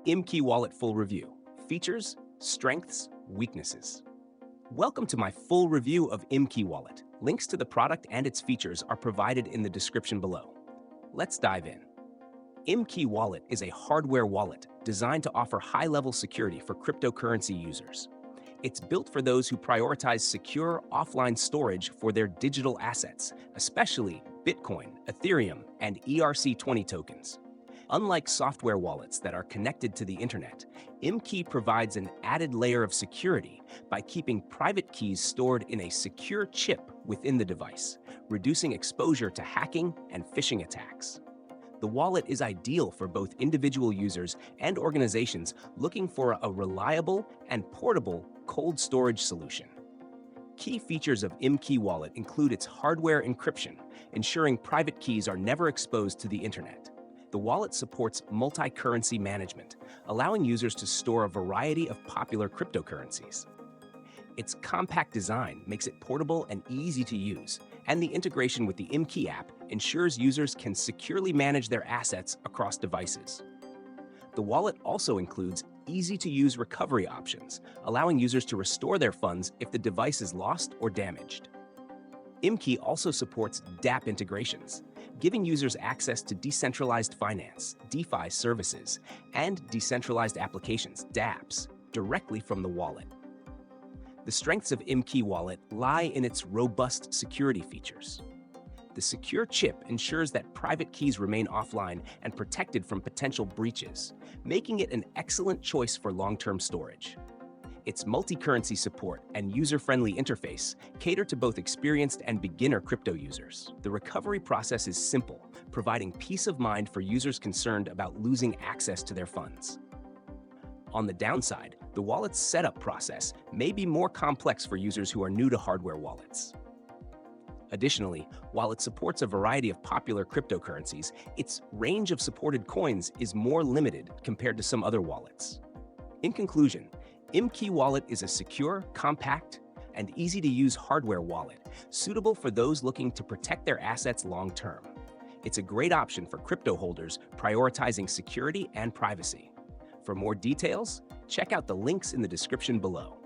imKey Wallet Full Review: Features, Strengths, Weaknesses. Welcome to my full review of imKey Wallet. Links to the product and its features are provided in the description below. Let's dive in. imKey Wallet is a hardware wallet designed to offer high-level security for cryptocurrency users. It's built for those who prioritize secure offline storage for their digital assets, especially Bitcoin, Ethereum, and ERC20 tokens. Unlike software wallets that are connected to the internet, imKey provides an added layer of security by keeping private keys stored in a secure chip within the device, reducing exposure to hacking and phishing attacks. The wallet is ideal for both individual users and organizations looking for a reliable and portable cold storage solution. Key features of imKey Wallet include its hardware encryption, ensuring private keys are never exposed to the internet. The wallet supports multi-currency management, allowing users to store a variety of popular cryptocurrencies. Its compact design makes it portable and easy to use, and the integration with the imKey app ensures users can securely manage their assets across devices. The wallet also includes easy-to-use recovery options, allowing users to restore their funds if the device is lost or damaged. imKey also supports dApp integrations, giving users access to decentralized finance, DeFi services, and decentralized applications, dApps, directly from the wallet. The strengths of imKey Wallet lie in its robust security features. The secure chip ensures that private keys remain offline and protected from potential breaches, making it an excellent choice for long-term storage. Its multi-currency support and user-friendly interface cater to both experienced and beginner crypto users. The recovery process is simple, providing peace of mind for users concerned about losing access to their funds. On the downside, the wallet's setup process may be more complex for users who are new to hardware wallets. Additionally, while it supports a variety of popular cryptocurrencies, its range of supported coins is more limited compared to some other wallets. In conclusion, imKey Wallet is a secure, compact, and easy-to-use hardware wallet suitable for those looking to protect their assets long-term. It's a great option for crypto holders prioritizing security and privacy. For more details, check out the links in the description below.